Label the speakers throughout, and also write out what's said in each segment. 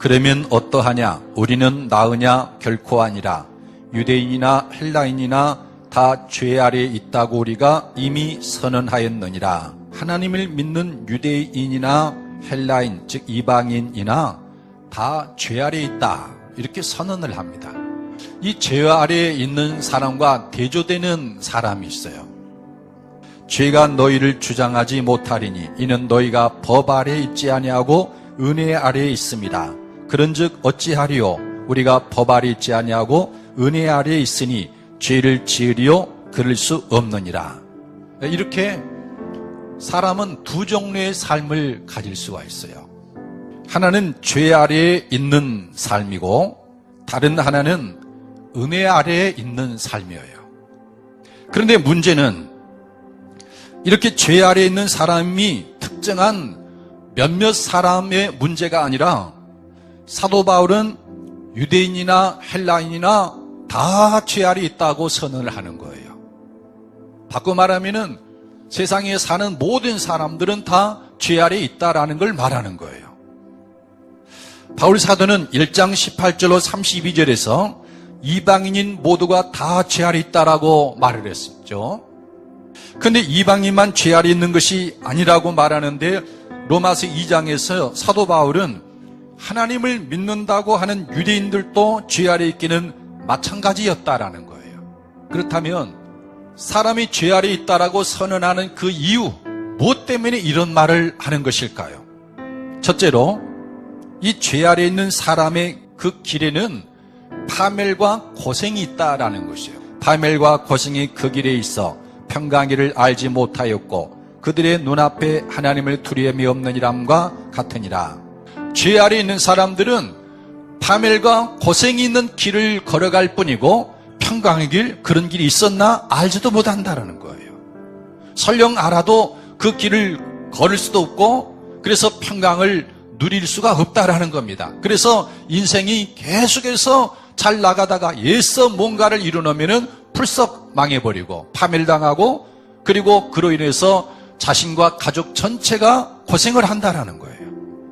Speaker 1: 그러면 어떠하냐? 우리는 나으냐? 결코 아니라. 유대인이나 헬라인이나 다 죄 아래에 있다고 우리가 이미 선언하였느니라. 하나님을 믿는 유대인이나 헬라인, 즉 이방인이나 다 죄 아래에 있다, 이렇게 선언을 합니다. 이 죄 아래에 있는 사람과 대조되는 사람이 있어요. 죄가 너희를 주장하지 못하리니 이는 너희가 법 아래에 있지 아니하고 은혜 아래에 있습니다. 그런즉 어찌하리요? 우리가 법 아래에 있지 아니하고 은혜 아래에 있으니 죄를 지으리요? 그럴 수 없느니라. 이렇게 사람은 두 종류의 삶을 가질 수가 있어요. 하나는 죄 아래에 있는 삶이고 다른 하나는 은혜 아래에 있는 삶이에요. 그런데 문제는 이렇게 죄 아래에 있는 사람이 특정한 몇몇 사람의 문제가 아니라 사도 바울은 유대인이나 헬라인이나 다 죄 아래에 있다고 선언을 하는 거예요. 바꿔 말하면은 세상에 사는 모든 사람들은 다 죄 아래에 있다라는 걸 말하는 거예요. 바울 사도는 1장 18절로 32절에서 이방인인 모두가 다 죄 아래에 있다라고 말을 했었죠. 근데 이방인만 죄 아래에 있는 것이 아니라고 말하는데 로마서 2장에서 사도 바울은 하나님을 믿는다고 하는 유대인들도 죄 아래에 있기는 마찬가지였다라는 거예요. 그렇다면 사람이 죄 아래에 있다라고 선언하는 그 이유, 무엇 때문에 이런 말을 하는 것일까요? 첫째로 이 죄 아래에 있는 사람의 그 길에는 파멸과 고생이 있다라는 것이에요. 파멸과 고생이 그 길에 있어 평강이를 알지 못하였고 그들의 눈앞에 하나님을 두려움이 없느니람과 같으니라. 죄 아래에 있는 사람들은 파멸과 고생이 있는 길을 걸어갈 뿐이고 평강의 길, 그런 길이 있었나 알지도 못한다라는 거예요. 설령 알아도 그 길을 걸을 수도 없고 그래서 평강을 누릴 수가 없다라는 겁니다. 그래서 인생이 계속해서 잘 나가다가 애써 뭔가를 이루려면은 풀썩 망해버리고 파멸당하고 그리고 그로 인해서 자신과 가족 전체가 고생을 한다라는 거예요.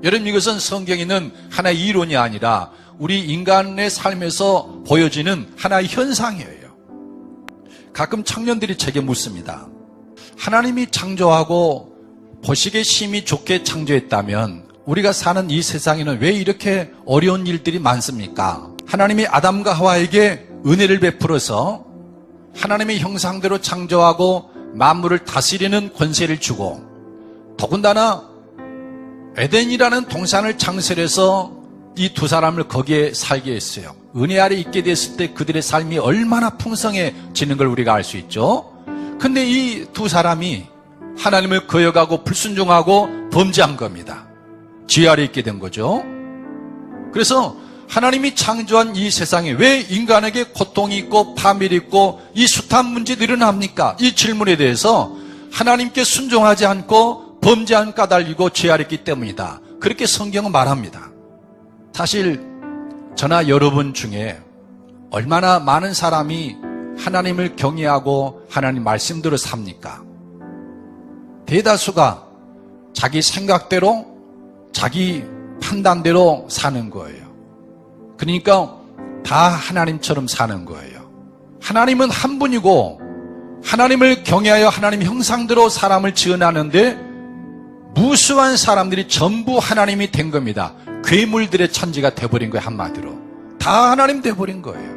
Speaker 1: 여러분, 이것은 성경에 있는 하나의 이론이 아니라 우리 인간의 삶에서 보여지는 하나의 현상이에요. 가끔 청년들이 제게 묻습니다. 하나님이 창조하고 보시기에 심히 좋게 창조했다면 우리가 사는 이 세상에는 왜 이렇게 어려운 일들이 많습니까? 하나님이 아담과 하와에게 은혜를 베풀어서 하나님의 형상대로 창조하고 만물을 다스리는 권세를 주고 더군다나 에덴이라는 동산을 창설해서 이 두 사람을 거기에 살게 했어요. 은혜 아래 있게 됐을 때 그들의 삶이 얼마나 풍성해지는 걸 우리가 알 수 있죠. 근데 이 두 사람이 하나님을 거역하고 불순종하고 범죄한 겁니다. 죄 아래 있게 된 거죠. 그래서 하나님이 창조한 이 세상에 왜 인간에게 고통이 있고 파멸이 있고 이 숱한 문제들이 일어납니까? 이 질문에 대해서 하나님께 순종하지 않고 범죄한 까닭이고 죄 아래 있기 때문이다. 그렇게 성경은 말합니다. 사실 저나 여러분 중에 얼마나 많은 사람이 하나님을 경외하고 하나님 말씀대로 삽니까? 대다수가 자기 생각대로 자기 판단대로 사는 거예요. 그러니까 다 하나님처럼 사는 거예요. 하나님은 한 분이고 하나님을 경외하여 하나님 형상대로 사람을 지어나는데 무수한 사람들이 전부 하나님이 된 겁니다. 괴물들의 천지가 돼버린 거예요. 한마디로 다 하나님 돼버린 거예요.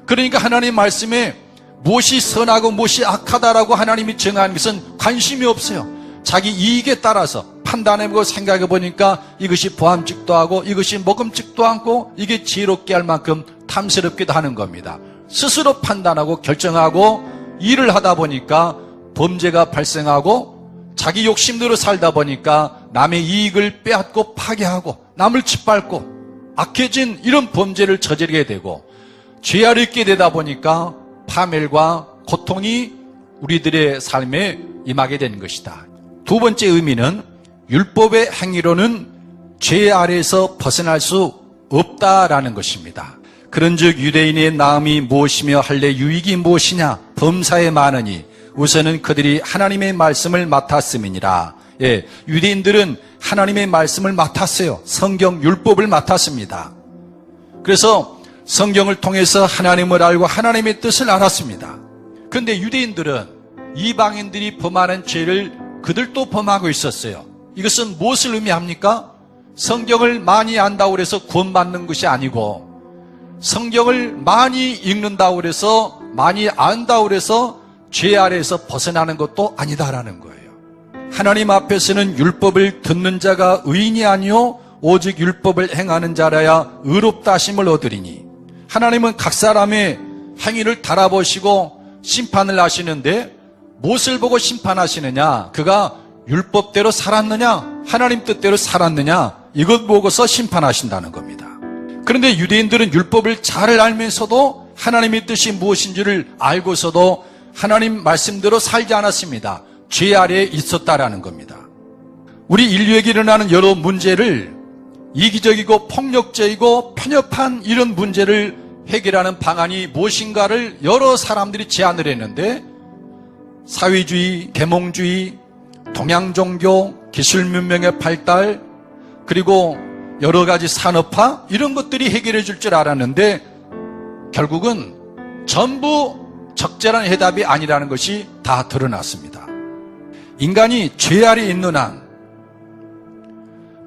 Speaker 1: 그러니까 하나님 말씀에 무엇이 선하고 무엇이 악하다라고 하나님이 정하는 것은 관심이 없어요. 자기 이익에 따라서 판단해보고 생각해보니까 이것이 보암직도 하고 이것이 먹음직도 않고 이게 지혜롭게 할 만큼 탐스럽기도 하는 겁니다. 스스로 판단하고 결정하고 일을 하다 보니까 범죄가 발생하고 자기 욕심대로 살다 보니까 남의 이익을 빼앗고 파괴하고 남을 짓밟고 악해진 이런 범죄를 저지르게 되고 죄 아래 있게 되다 보니까 파멸과 고통이 우리들의 삶에 임하게 된 것이다. 두 번째 의미는 율법의 행위로는 죄 아래에서 벗어날 수 없다라는 것입니다. 그런즉 유대인의 나음이 무엇이며 할례 유익이 무엇이냐? 범사에 많으니 우선은 그들이 하나님의 말씀을 맡았음이니라. 유대인들은 하나님의 말씀을 맡았어요. 성경 율법을 맡았습니다. 그래서 성경을 통해서 하나님을 알고 하나님의 뜻을 알았습니다. 그런데 유대인들은 이방인들이 범하는 죄를 그들도 범하고 있었어요. 이것은 무엇을 의미합니까? 성경을 많이 안다고 해서 구원받는 것이 아니고, 성경을 많이 읽는다고 해서, 많이 안다고 해서 죄 아래에서 벗어나는 것도 아니다라는 거예요. 하나님 앞에서는 율법을 듣는 자가 의인이 아니요 오직 율법을 행하는 자라야 의롭다 하심을 얻으리니, 하나님은 각 사람의 행위를 달아보시고 심판을 하시는데 무엇을 보고 심판하시느냐? 그가 율법대로 살았느냐? 하나님 뜻대로 살았느냐? 이것 보고서 심판하신다는 겁니다. 그런데 유대인들은 율법을 잘 알면서도 하나님의 뜻이 무엇인지를 알고서도 하나님 말씀대로 살지 않았습니다. 죄 아래에 있었다라는 겁니다. 우리 인류에게 일어나는 여러 문제를, 이기적이고 폭력적이고 편협한 이런 문제를 해결하는 방안이 무엇인가를 여러 사람들이 제안을 했는데, 사회주의, 계몽주의, 동양종교, 기술문명의 발달, 그리고 여러 가지 산업화, 이런 것들이 해결해 줄 줄 알았는데 결국은 전부 적절한 해답이 아니라는 것이 다 드러났습니다. 인간이 죄 아래에 있는 한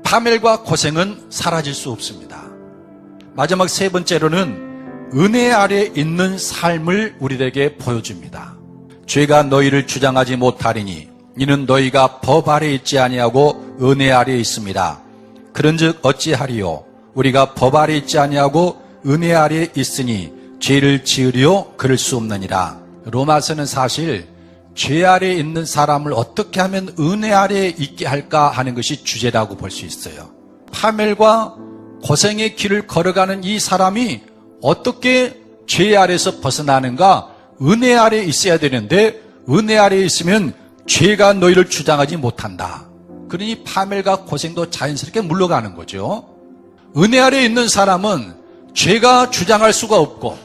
Speaker 1: 파멸과 고생은 사라질 수 없습니다. 마지막 세 번째로는 은혜 아래에 있는 삶을 우리에게 보여줍니다. 죄가 너희를 주장하지 못하리니 이는 너희가 법 아래에 있지 아니하고 은혜 아래에 있습니다. 그런즉 어찌하리요? 우리가 법 아래에 있지 아니하고 은혜 아래에 있으니 죄를 지으리요? 그럴 수 없느니라. 로마서는 사실 죄 아래에 있는 사람을 어떻게 하면 은혜 아래에 있게 할까 하는 것이 주제라고 볼 수 있어요. 파멸과 고생의 길을 걸어가는 이 사람이 어떻게 죄 아래에서 벗어나는가? 은혜 아래에 있어야 되는데 은혜 아래에 있으면 죄가 너희를 주장하지 못한다. 그러니 파멸과 고생도 자연스럽게 물러가는 거죠. 은혜 아래에 있는 사람은 죄가 주장할 수가 없고,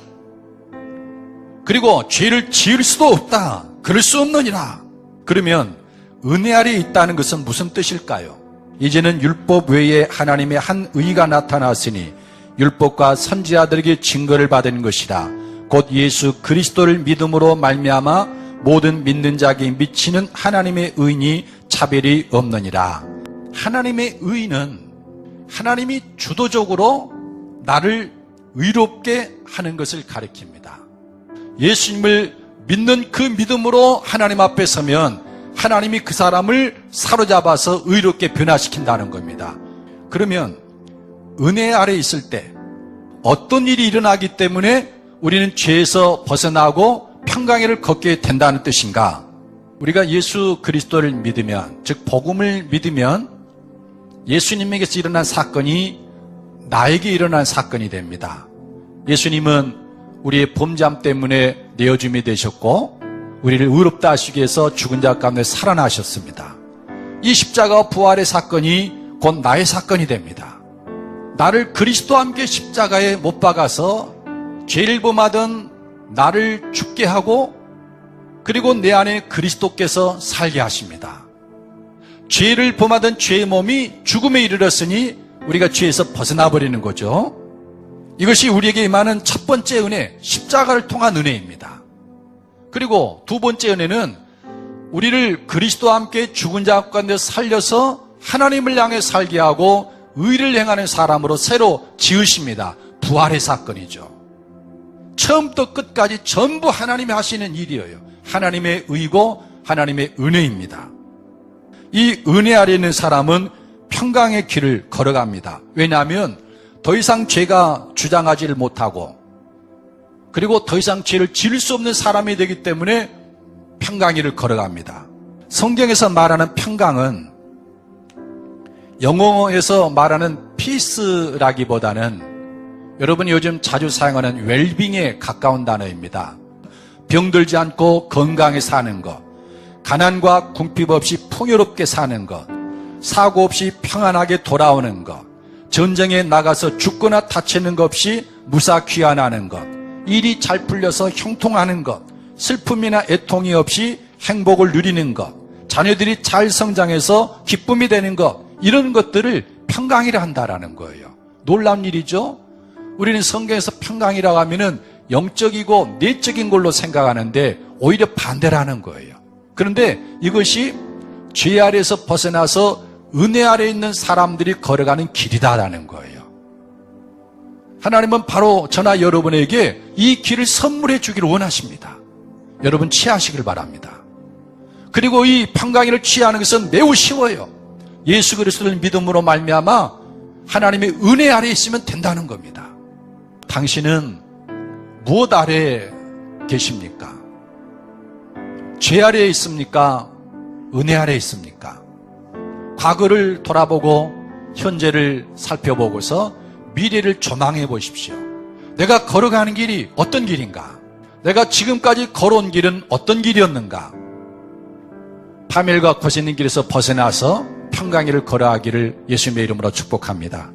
Speaker 1: 그리고 죄를 지을 수도 없다. 그럴 수 없느니라. 그러면 은혜 아래에 있다는 것은 무슨 뜻일까요? 이제는 율법 외에 하나님의 한 의가 나타났으니 율법과 선지자들에게 증거를 받은 것이라. 곧 예수 그리스도를 믿음으로 말미암아 모든 믿는 자에게 미치는 하나님의 의인이 차별이 없느니라. 하나님의 의인은 하나님이 주도적으로 나를 의롭게 하는 것을 가리킵니다. 예수님을 믿는 그 믿음으로 하나님 앞에 서면 하나님이 그 사람을 사로잡아서 의롭게 변화시킨다는 겁니다. 그러면 은혜 아래 있을 때 어떤 일이 일어나기 때문에 우리는 죄에서 벗어나고 평강을 걷게 된다는 뜻인가? 우리가 예수 그리스도를 믿으면, 즉 복음을 믿으면 예수님에게서 일어난 사건이 나에게 일어난 사건이 됩니다. 예수님은 우리의 범죄함 때문에 내어줌이 되셨고 우리를 의롭다 하시기 위해서 죽은 자 가운데 살아나셨습니다. 이 십자가 부활의 사건이 곧 나의 사건이 됩니다. 나를 그리스도와 함께 십자가에 못 박아서 죄를 범하던 나를 죽게 하고, 그리고 내 안에 그리스도께서 살게 하십니다. 죄를 범하던 죄의 몸이 죽음에 이르렀으니 우리가 죄에서 벗어나 버리는 거죠. 이것이 우리에게 임하는 첫 번째 은혜, 십자가를 통한 은혜입니다. 그리고 두 번째 은혜는 우리를 그리스도와 함께 죽은 자 가운데 살려서 하나님을 향해 살게 하고 의를 행하는 사람으로 새로 지으십니다. 부활의 사건이죠. 처음부터 끝까지 전부 하나님이 하시는 일이에요. 하나님의 의고 하나님의 은혜입니다. 이 은혜 아래 있는 사람은 평강의 길을 걸어갑니다. 왜냐하면 더 이상 죄가 주장하지를 못하고, 그리고 더 이상 죄를 지을 수 없는 사람이 되기 때문에 평강의 길을 걸어갑니다. 성경에서 말하는 평강은 영어에서 말하는 피스라기보다는 여러분이 요즘 자주 사용하는 웰빙에 가까운 단어입니다. 병들지 않고 건강에 사는 것, 가난과 궁핍 없이 풍요롭게 사는 것, 사고 없이 평안하게 돌아오는 것, 전쟁에 나가서 죽거나 다치는 것 없이 무사 귀환하는 것, 일이 잘 풀려서 형통하는 것, 슬픔이나 애통이 없이 행복을 누리는 것, 자녀들이 잘 성장해서 기쁨이 되는 것, 이런 것들을 평강이라 한다라는 거예요. 놀라운 일이죠. 우리는 성경에서 평강이라고 하면은 영적이고 내적인 걸로 생각하는데 오히려 반대라는 거예요. 그런데 이것이 죄 아래에서 벗어나서 은혜 아래에 있는 사람들이 걸어가는 길이다라는 거예요. 하나님은 바로 저나 여러분에게 이 길을 선물해 주기를 원하십니다. 여러분 취하시길 바랍니다. 그리고 이 평강을 취하는 것은 매우 쉬워요. 예수 그리스도를 믿음으로 말미암아 하나님의 은혜 아래에 있으면 된다는 겁니다. 당신은 무엇 아래에 계십니까? 죄 아래에 있습니까? 은혜 아래에 있습니까? 과거를 돌아보고 현재를 살펴보고서 미래를 조망해 보십시오. 내가 걸어가는 길이 어떤 길인가? 내가 지금까지 걸어온 길은 어떤 길이었는가? 파멸과 거짓된 길에서 벗어나서 평강을 걸어가기를 예수님의 이름으로 축복합니다.